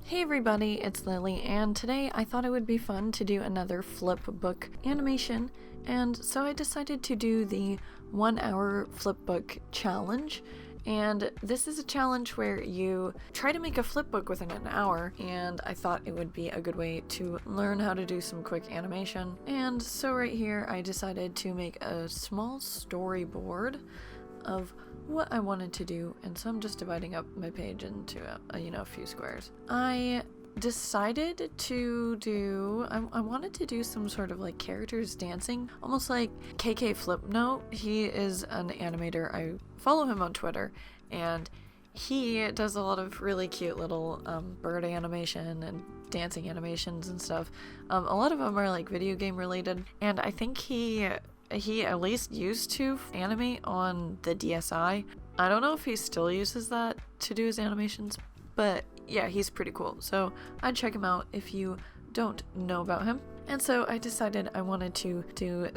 Hey everybody, it's Lily, and today I thought it would be fun to do another flipbook animation, and so I decided to do the 1 hour flipbook challenge. And this is a challenge where you try to make a flipbook within an hour, and I thought it would be a good way to learn how to do some quick animation. And so right here I decided to make a small storyboard of what I wanted to do, and so I'm just dividing up my page into a few squares. I decided to do I wanted to do some sort of like characters dancing, almost like KK Flipnote. He is an animator. I follow him on Twitter, and he does a lot of really cute little bird animation and dancing animations and stuff. A lot of them are like video game related, and I think he at least used to animate on the DSi. I don't know if he still uses that to do his animations, but yeah, he's pretty cool. So I'd check him out if you don't know about him. And so I decided I wanted to do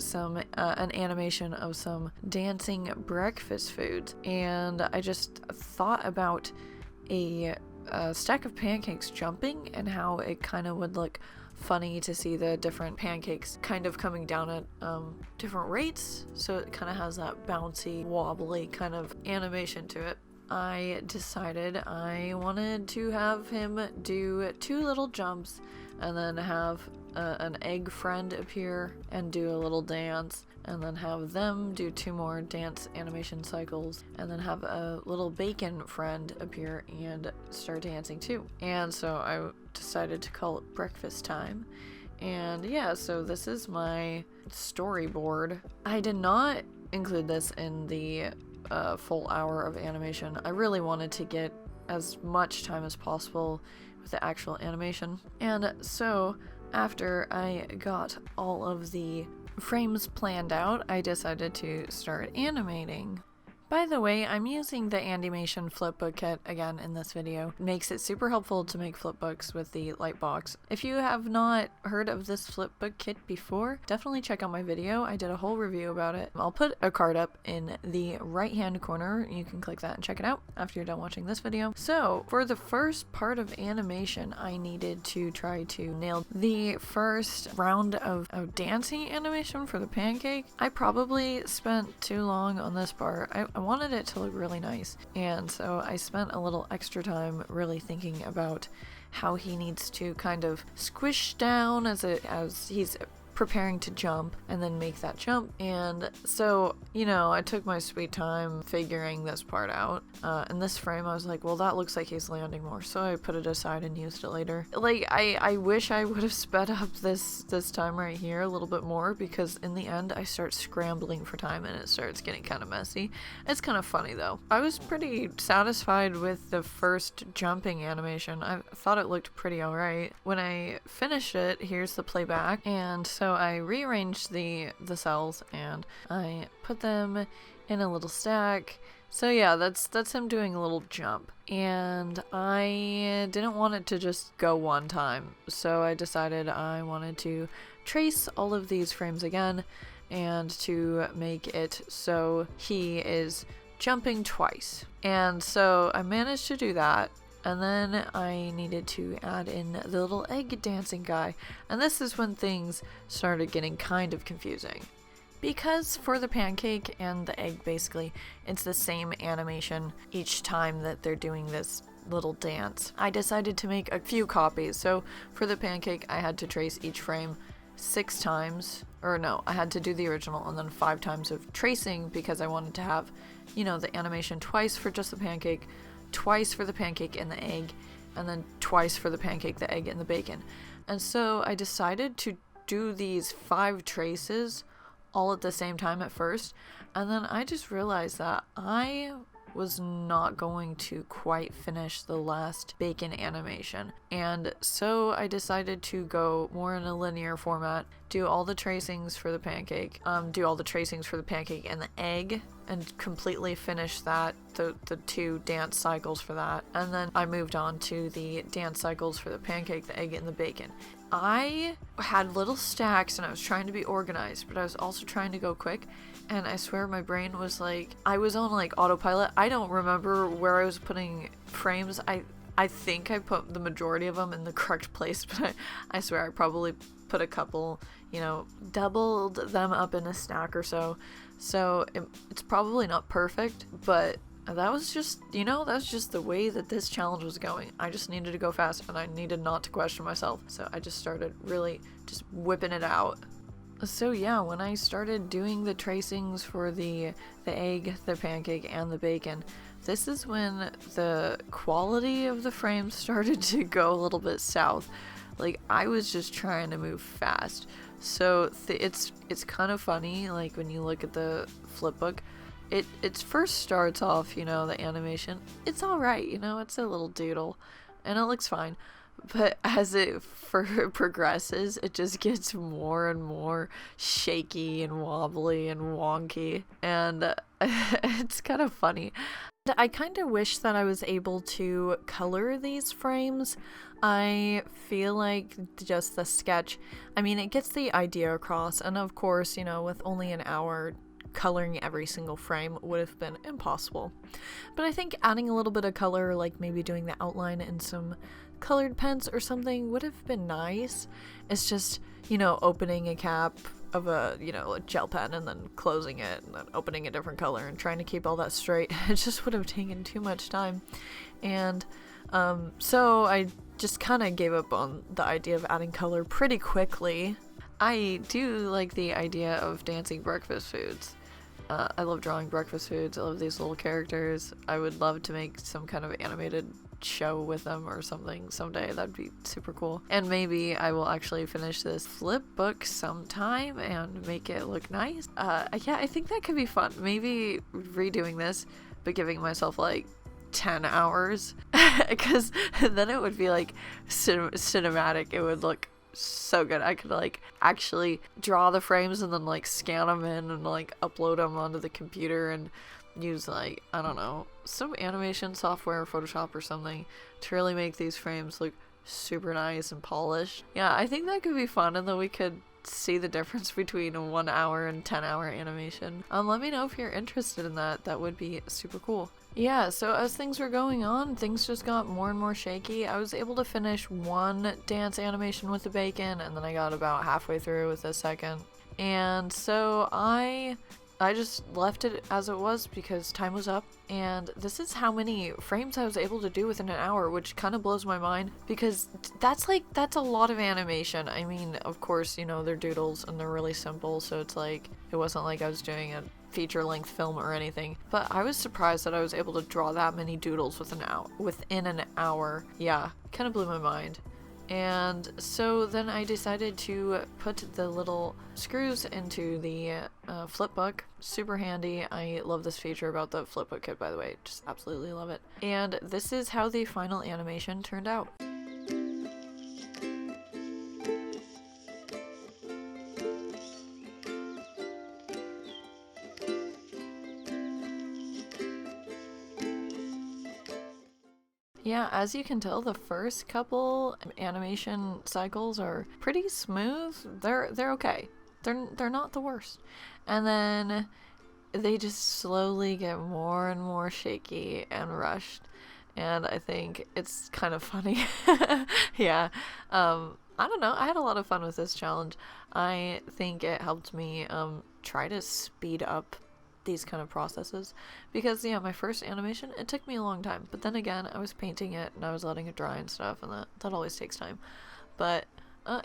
an animation of some dancing breakfast foods. And I just thought about a stack of pancakes jumping and how it kind of would look funny to see the different pancakes kind of coming down at different rates, so it kind of has that bouncy, wobbly kind of animation to it. I decided I wanted to have him do 2 little jumps and then have an egg friend appear and do a little dance, and then have them do 2 more dance animation cycles, and then have a little bacon friend appear and start dancing too. And so I decided to call it breakfast time. And yeah, so this is my storyboard. I did not include this in the full hour of animation. I really wanted to get as much time as possible with the actual animation. And so after I got all of the frames planned out, I decided to start animating. By the way, I'm using the Andymation Flipbook kit again in this video. It makes it super helpful to make flipbooks with the light box. If you have not heard of this flipbook kit before, definitely check out my video. I did a whole review about it. I'll put a card up in the right hand corner. You can click that and check it out after you're done watching this video. So for the first part of animation, I needed to try to nail the first round of dancing animation for the pancake. I probably spent too long on this part. I wanted it to look really nice, and so I spent a little extra time really thinking about how he needs to kind of squish down as he's preparing to jump and then make that jump. And so, I took my sweet time figuring this part out. In this frame, I was like, well, that looks like he's landing more, so I put it aside and used it later. Like, I wish I would have sped up this time right here a little bit more, because in the end, I start scrambling for time and it starts getting kind of messy. It's kind of funny, though. I was pretty satisfied with the first jumping animation. I thought it looked pretty alright. When I finished it, here's the playback, and so I rearranged the cells and I put them in a little stack. So yeah, that's him doing a little jump. And I didn't want it to just go one time, so I decided I wanted to trace all of these frames again and to make it so he is jumping twice. And so I managed to do that. And then I needed to add in the little egg dancing guy. And this is when things started getting kind of confusing. Because for the pancake and the egg, basically, it's the same animation each time that they're doing this little dance. I decided to make a few copies. So for the pancake, I had to trace each frame 6 times. Or no, I had to do the original and then 5 times of tracing, because I wanted to have, the animation twice for just the pancake, twice for the pancake and the egg, and then twice for the pancake, the egg, and the bacon. And so I decided to do these 5 traces all at the same time at first, and then I just realized that I was not going to quite finish the last bacon animation. And so I decided to go more in a linear format, do all the tracings for the pancake, do all the tracings for the pancake and the egg, and completely finish that, the 2 dance cycles for that. And then I moved on to the dance cycles for the pancake, the egg, and the bacon. I had little stacks and I was trying to be organized, but I was also trying to go quick, and I swear my brain was like, I was on like autopilot. I don't remember where I was putting frames. I I think I put the majority of them in the correct place, but I swear I probably put a couple, you know, doubled them up in a stack or so. So it's probably not perfect, but that was just, you know, that's just the way that this challenge was going. I just needed to go fast and I needed not to question myself. So I just started really just whipping it out. So yeah, when I started doing the tracings for the egg, the pancake, and the bacon, this is when the quality of the frames started to go a little bit south. Like, I was just trying to move fast. So it's kind of funny, like when you look at the flipbook, it first starts off, you know, the animation, it's alright, you know, it's a little doodle, and it looks fine. But as it progresses, it just gets more and more shaky and wobbly and wonky, and it's kind of funny. I kind of wish that I was able to color these frames. I feel like just the sketch, I mean, it gets the idea across, and of course, you know, with only an hour, coloring every single frame would have been impossible. But I think adding a little bit of color, like maybe doing the outline in some colored pens or something, would have been nice. It's just, you know, opening a cap of a, you know, a gel pen and then closing it and then opening a different color and trying to keep all that straight. It just would have taken too much time. And so I just kind of gave up on the idea of adding color pretty quickly. I do like the idea of dancing breakfast foods. I love drawing breakfast foods. I love these little characters. I would love to make some kind of animated show with them or something someday. That'd be super cool. And maybe I will actually finish this flip book sometime and make it look nice. Yeah, I think that could be fun. Maybe redoing this, but giving myself like 10 hours, because then it would be like cinematic. It would look so good. I could like actually draw the frames and then like scan them in and like upload them onto the computer and use like, I don't know, some animation software, Photoshop or something, to really make these frames look super nice and polished. Yeah, I think that could be fun, and then we could see the difference between a 1 hour and 10-hour animation. Let me know if you're interested in that. That would be super cool. Yeah, so as things were going on, things just got more and more shaky. I was able to finish one dance animation with the bacon, and then I got about halfway through with the second. And so I just left it as it was because time was up, and this is how many frames I was able to do within an hour, which kind of blows my mind because that's a lot of animation. I mean, of course, you know, they're doodles and they're really simple, so it's like, it wasn't like I was doing a feature-length film or anything, but I was surprised that I was able to draw that many doodles within an hour. Yeah, kind of blew my mind. And so then I decided to put the little screws into the flipbook. Super handy. I love this feature about the flipbook kit, by the way. Just absolutely love it. And this is how the final animation turned out. Yeah, as you can tell, the first couple animation cycles are pretty smooth. They're okay. They're not the worst. And then they just slowly get more and more shaky and rushed. And I think it's kind of funny. Yeah. I don't know. I had a lot of fun with this challenge. I think it helped me try to speed up these kind of processes, because yeah, my first animation, it took me a long time, but then again, I was painting it and I was letting it dry and stuff, and that always takes time. But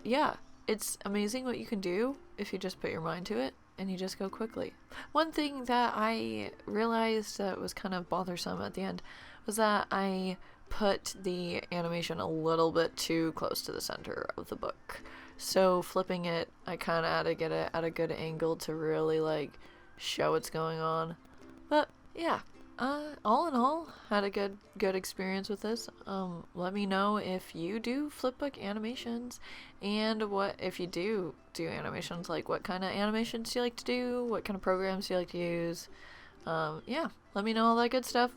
yeah, it's amazing what you can do if you just put your mind to it and you just go quickly. One thing that I realized that was kind of bothersome at the end was that I put the animation a little bit too close to the center of the book. So flipping it, I kind of had to get it at a good angle to really like show what's going on. But yeah, all in all, had a good experience with this. Let me know if you do flipbook animations, and what if you do animations, like what kind of animations do you like to do, what kind of programs do you like to use. Yeah, let me know all that good stuff,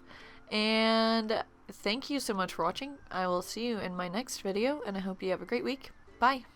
and thank you so much for watching. I will see you in my next video, and I hope you have a great week. Bye!